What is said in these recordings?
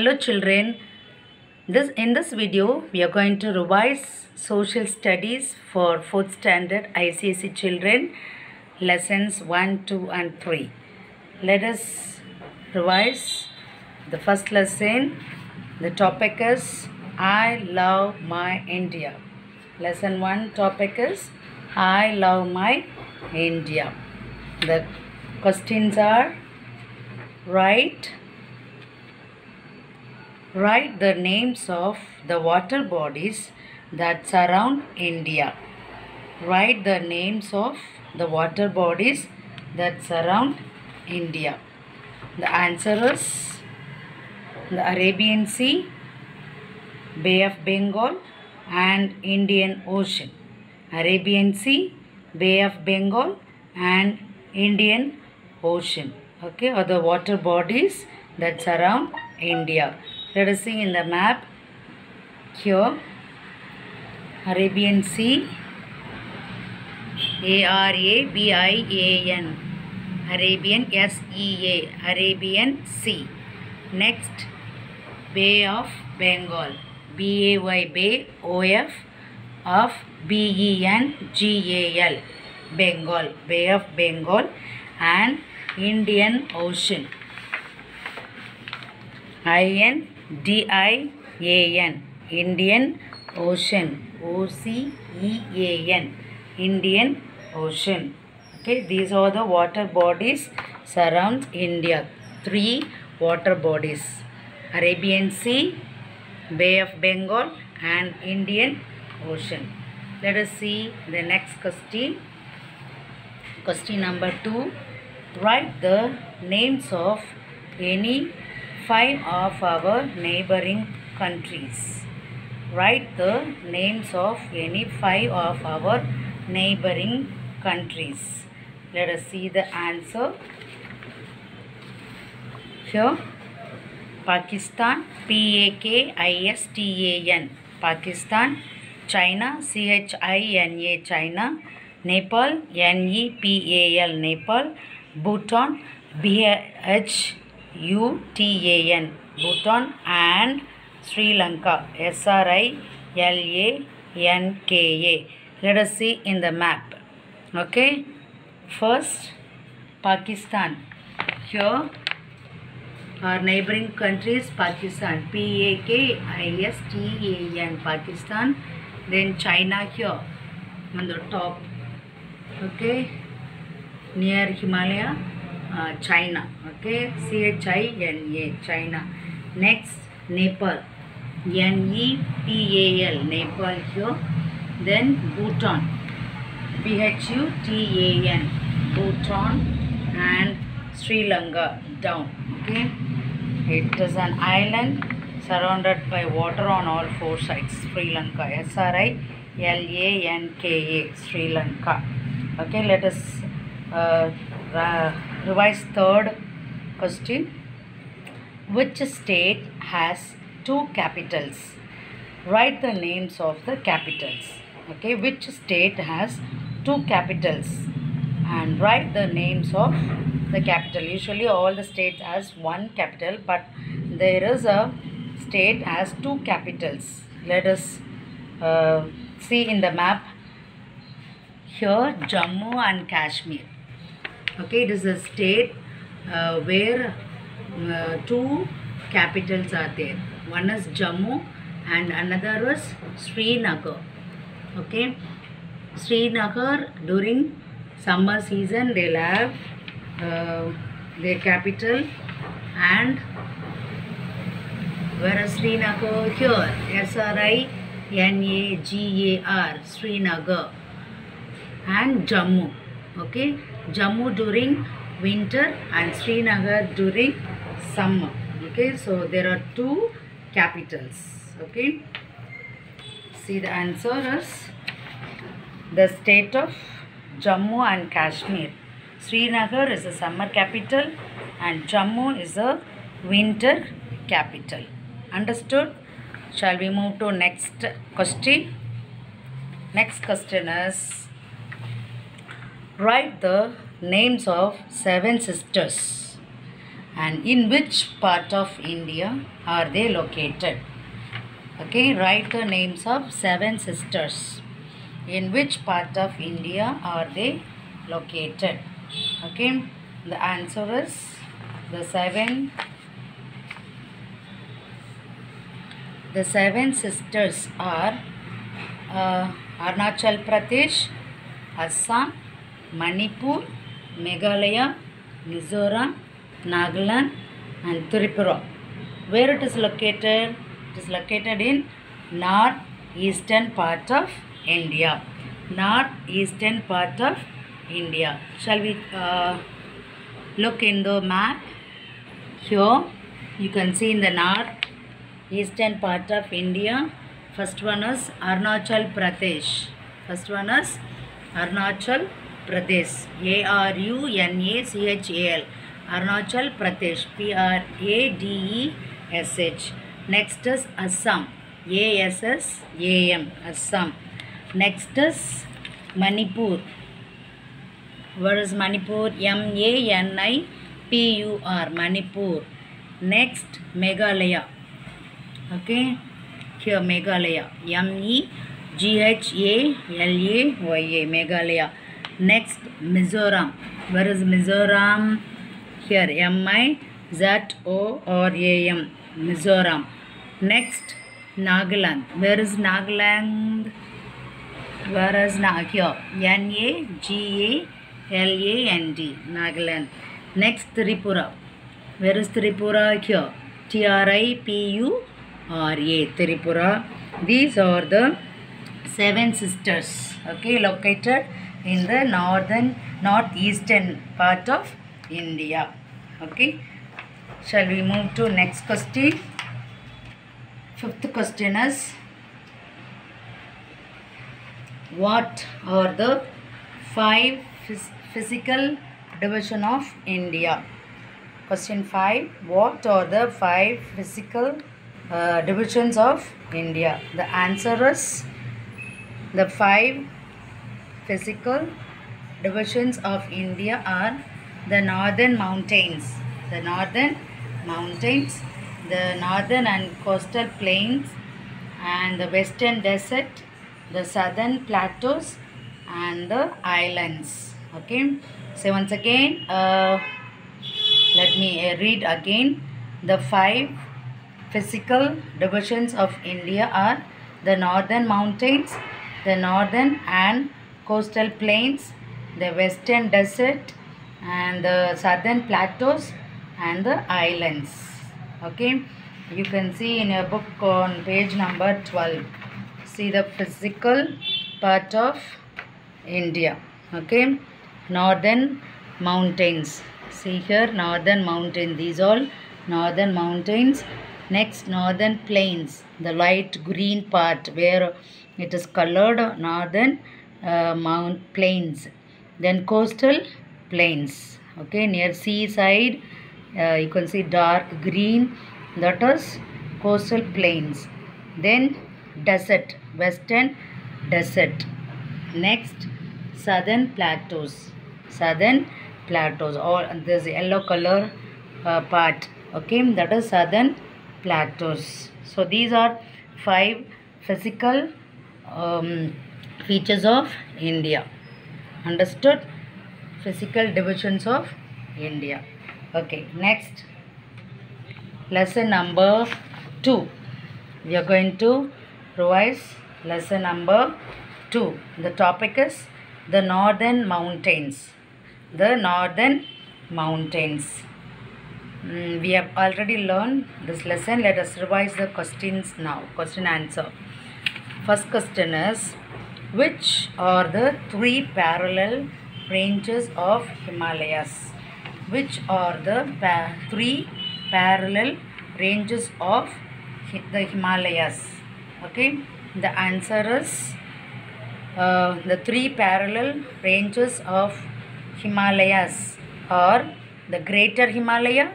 Hello children, in this video we are going to revise social studies for 4th standard ICSE children, lessons 1, 2 and 3. Let us revise the first lesson. The topic is I love my India. Lesson 1 topic is I love my India. The questions are: Write the names of the water bodies that surround India. Write the names of the water bodies that surround India. The answer is the Arabian Sea, Bay of Bengal and Indian Ocean. Arabian Sea, Bay of Bengal and Indian Ocean. Okay, are the water bodies that surround India. Let us see in the map. Here, Arabian Sea, Arabian, Arabian, SEA, Arabian Sea. Next, Bay of Bengal, BAY, Bay, OF, of BENGAL, Bengal, Bay of Bengal and Indian Ocean, INDIAN, Indian Ocean, OCEAN, Indian Ocean. Okay, these are the water bodies surround India. 3 water bodies: Arabian Sea, Bay of Bengal and Indian Ocean. Let us see the next question. Question number 2. Write the names of any 5 of our neighboring countries. Write the names of any 5 of our neighboring countries. Let us see the answer. Here, Pakistan, PAKISTAN, Pakistan. China, CHINA, China. Nepal, NEPAL, Nepal. Bhutan, BHUTAN, Bhutan and Sri Lanka, SRILANKA. Let us see in the map. Okay, first Pakistan. Here our neighboring countries: Pakistan, PAKISTAN, Pakistan. Then China here on the top. Okay, near Himalaya, China. Okay, CHINA, China. Next, Nepal, NEPAL, Nepal here. Then Bhutan, BHUTAN, Bhutan and Sri Lanka down. Okay, it is an island surrounded by water on all 4 sides. Sri Lanka, SRILANKA, Sri Lanka. Okay, let us revise third question. Which state has 2 capitals? Write the names of the capitals. Okay, which state has 2 capitals and write the names of the capital. Usually all the states has 1 capital, but there is a state has 2 capitals. Let us see in the map. Here, Jammu and Kashmir. Okay, it is a state where 2 capitals are there. One is Jammu and another is Srinagar. Okay, Srinagar during summer season they'll have their capital, and whereas Srinagar here, SRINAGAR, Srinagar. And Jammu. Okay, Jammu during winter and Srinagar during summer. Okay, so there are 2 capitals. Okay, see the answer is the state of Jammu and Kashmir. Srinagar is a summer capital and Jammu is a winter capital. Understood? Shall we move to next question? Next question is: write the names of 7 sisters. and in which part of India are they located? Okay, write the names of 7 sisters. In which part of India are they located? Okay, the answer is the seven sisters are Arunachal Pradesh, Assam, Manipur, Meghalaya, Mizoram, Nagaland and Tripura. Where it is located? It is located in northeastern part of India. Northeastern part of India. Shall we look in the map? Here you can see in the northeastern part of India. First one is Arunachal Pradesh. First one is Arunachal Pradesh. Arunachal. Arunachal Pradesh. Pradesh. Next is Assam. Assam. Assam. Next is Manipur. Where is Manipur? Manipur. Manipur. Next Meghalaya. Okay. Here Meghalaya. Meghalaya. Meghalaya. Next Mizoram. Where is Mizoram? Here Mizoram. Mizoram. Next Nagaland. Where is Nagaland? Where is here? Nagaland. Nagaland. Next Tripura. Where is Tripura? Here Tripura. Tripura. These are the 7 sisters. Okay, located in the northeastern part of India. Okay. Shall we move to next question? 5th question is, what are the 5 physical divisions of India? Question 5. What are the 5 physical divisions of India? The answer is, the 5 physical divisions of India are the northern mountains. The northern mountains, the northern and coastal plains, and the western desert, the southern plateaus and the islands. Okay, so once again let me read again. The 5 physical divisions of India are the northern mountains, the northern and coastal plains, the western desert and the southern plateaus and the islands. Okay, you can see in your book on page number 12. See the physical part of India. Okay, northern mountains. See here, northern mountain. These all northern mountains. Next, northern plains, the light green part where it is colored, northern plains. Then coastal plains. Okay, near seaside, you can see dark green, that is coastal plains. Then desert, western desert. Next, southern plateaus. Southern plateaus, all this yellow color part. Okay, that is southern plateaus. So these are 5 physical features of India. Understood? Physical divisions of India. Okay, next, lesson number 2. We are going to revise lesson number 2. The topic is the northern mountains. The northern mountains. We have already learned this lesson. Let us revise the questions now. Question answer. First question is, which are the 3 parallel ranges of Himalayas? Which are the 3 parallel ranges of the Himalayas? Okay, the answer is the 3 parallel ranges of Himalayas are the Greater Himalaya,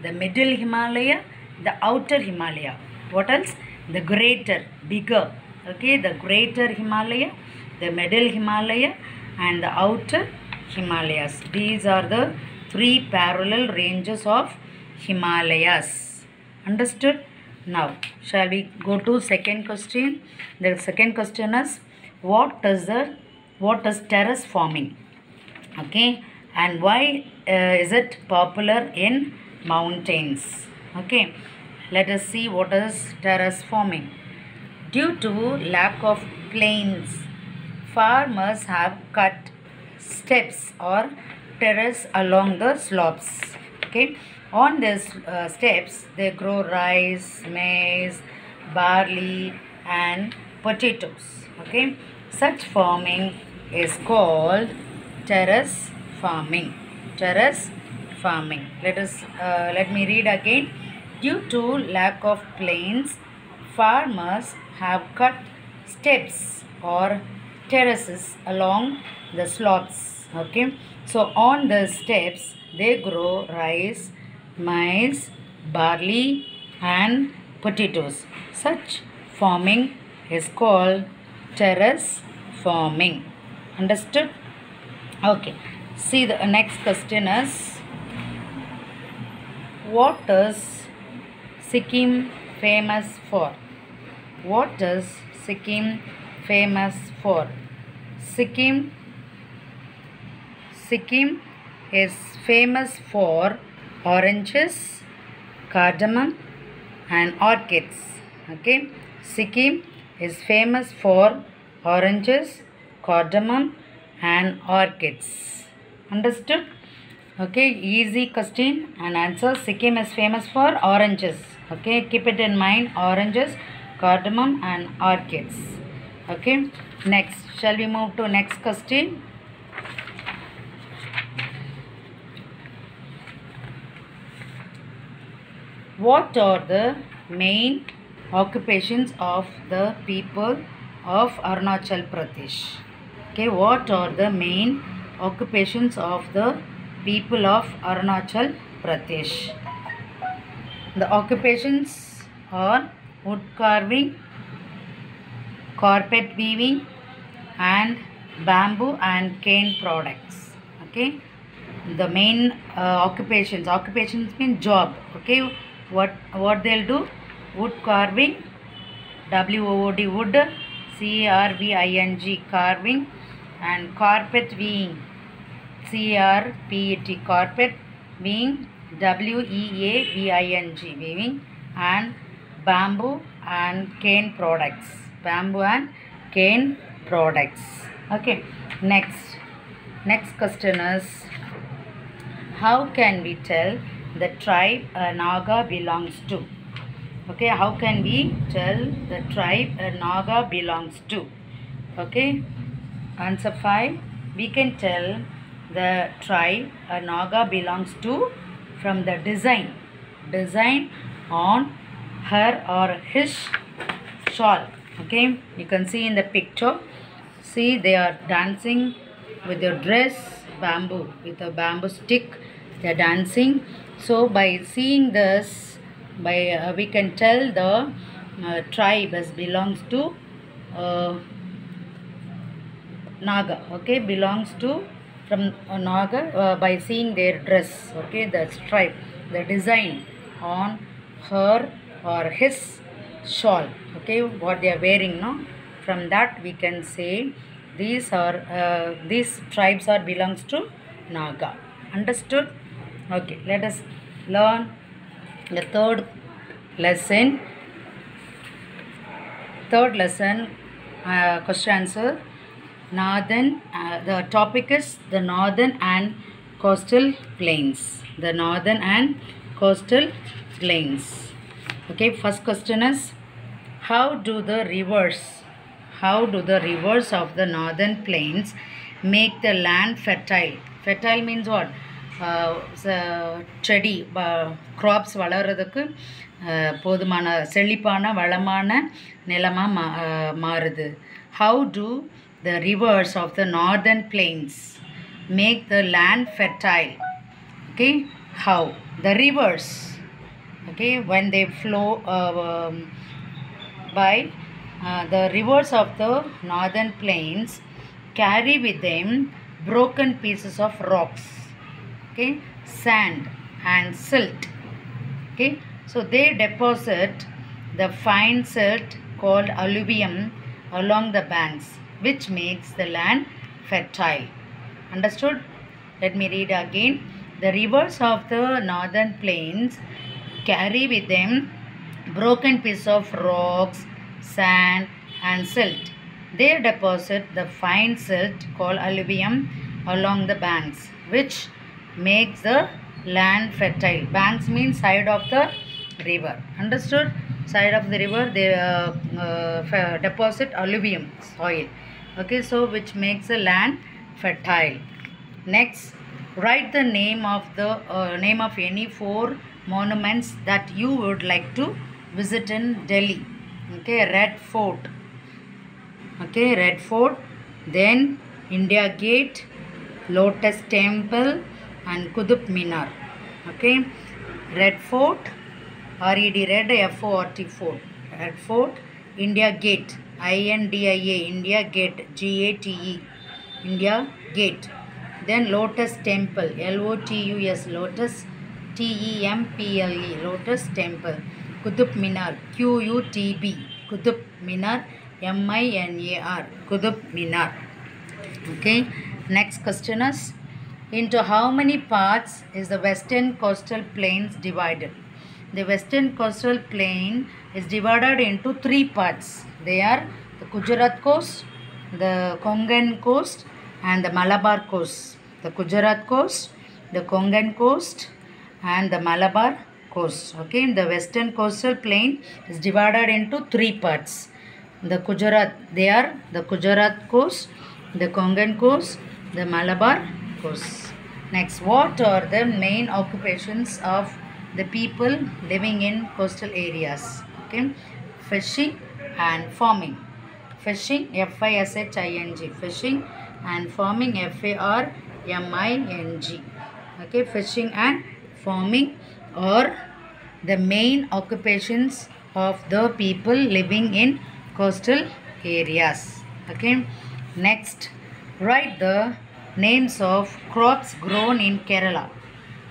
the Middle Himalaya, the Outer Himalaya. What else? The greater, bigger. Okay, the Greater Himalaya, the Middle Himalaya and the Outer Himalayas. These are the 3 parallel ranges of Himalayas. Understood? Now, shall we go to second question? The second question is, what is terrace farming? Okay, and why is it popular in mountains? Okay, let us see what is terrace farming. Due to lack of plains, farmers have cut steps or terrace along the slopes. Okay, on these steps they grow rice, maize, barley and potatoes. Okay, such farming is called terrace farming. Terrace farming. Let me read again. Due to lack of plains, farmers have cut steps or terraces along the slopes. Okay, so on the steps they grow rice, maize, barley and potatoes. Such farming is called terrace farming. Understood? Okay, see the next question is, what is Sikkim famous for? What is Sikkim famous for? Sikkim is famous for oranges, cardamom and orchids. Okay, Sikkim is famous for oranges, cardamom and orchids. Understood? Okay, easy question and answer. Sikkim is famous for oranges. Okay, keep it in mind, oranges, cardamom and orchids. Okay, next, shall we move to next question? What are the main occupations of the people of Arunachal Pradesh? Okay, what are the main occupations of the people of Arunachal Pradesh? The occupations are wood carving, carpet weaving and bamboo and cane products. Okay, the main occupations mean job. Okay, what they'll do? Wood carving, WOOD, wood, CARVING, carving, and carpet weaving, CARPET, carpet weaving, WEAVING, weaving, and bamboo and cane products, Okay, next question is, how can we tell the tribe a Naga belongs to? Okay, how can we tell the tribe a Naga belongs to? Okay, answer 5. We can tell the tribe a Naga belongs to from the design on her or his shawl. Okay, you can see in the picture. See, they are dancing with their dress, bamboo, with a bamboo stick. They are dancing. So by seeing this, we can tell the tribe as belongs to Naga. Okay, belongs to from Naga by seeing their dress. Okay, the stripe, the design on her or his shawl. Okay, what they are wearing, no? From that we can say these tribes are belongs to Naga. Understood? Okay, let us learn the third lesson. Question answer. Northern, the topic is the northern and coastal plains. The northern and coastal plains. Okay, first question is, how do the rivers of the northern plains make the land fertile? Fertile means what? செடி crops வளர்றதுக்கு போதுமான செழிப்பான வளமான நிலமாக மாறுது. How do the rivers of the northern plains make the land fertile? Okay, how? The rivers, okay, when they flow by the rivers of the northern plains carry with them broken pieces of rocks, okay, sand and silt, Okay, so they deposit the fine silt called alluvium along the banks, which makes the land fertile. Understood? Let me read again. The rivers of the northern plains carry with them broken pieces of rocks, sand, and silt. They deposit the fine silt called alluvium along the banks, which makes the land fertile. Banks means side of the river. Understood? Side of the river they deposit alluvium soil. Okay, so which makes the land fertile. Next, write the name of any 4 monuments that you would like to visit in Delhi. Okay, Red Fort. Okay, Red Fort. Then India Gate, Lotus Temple, and Qutub Minar. Okay, Red Fort, R-E-D, Red, F-O-R-T, Fort. Red Fort, India Gate, I-N-D-I-A, India Gate, G-A-T-E, India Gate. Then Lotus Temple, L-O-T-U-S, Lotus, T-E-M-P-L-E, Lotus Temple. Qutub Minar, Q-U-T-B, Qutub Minar, M-I-N-A-R, Qutub Minar. Okay, next question is, into how many parts is the western coastal plains divided? The western coastal plain is divided into 3 parts. They are the Gujarat coast, the Konkan coast, and the Malabar coast. The Gujarat coast, the Konkan coast, and the Malabar coast. Okay, the western coastal plain is divided into 3 parts. The Gujarat, they are the Gujarat coast, the Konkan coast, the Malabar coast. Next, what are the main occupations of the people living in coastal areas? Okay, fishing and farming. Fishing, F-I-S-H-I-N-G, fishing, and farming, F-A-R-M-I-N-G. Okay, fishing and farming are the main occupations of the people living in coastal areas. Okay, next, write the names of crops grown in Kerala.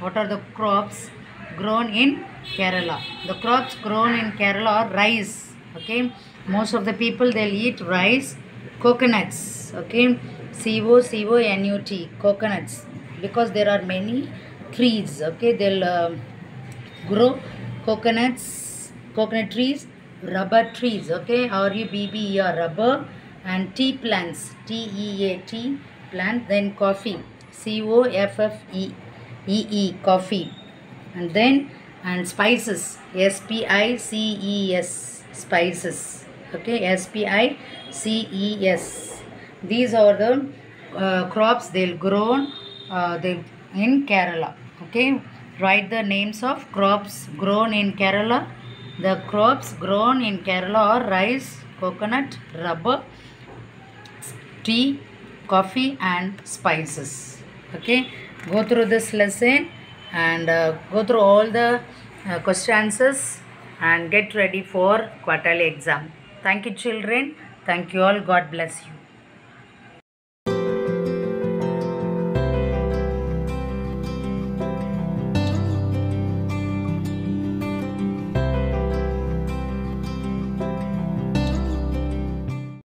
What are the crops grown in Kerala? The crops grown in Kerala are rice. Okay, most of the people they'll eat rice, coconuts. Okay, C-O-C-O-N-U-T, coconuts, because there are many trees. Okay, they'll grow coconut trees, rubber trees. Okay, R-U-B-B-E-R, rubber, and tea plants, T-E-A-T, plant. Then coffee, C-O-F-F-E-E, coffee. And then spices, S-P-I-C-E-S, spices. Okay, S-P-I-C-E-S. These are the crops they'll grow in Kerala. Okay, write the names of crops grown in Kerala. The crops grown in Kerala are rice, coconut, rubber, tea, coffee, and spices. Okay, go through this lesson and go through all the question answers and get ready for quarterly exam. Thank you, children. Thank you all. God bless you.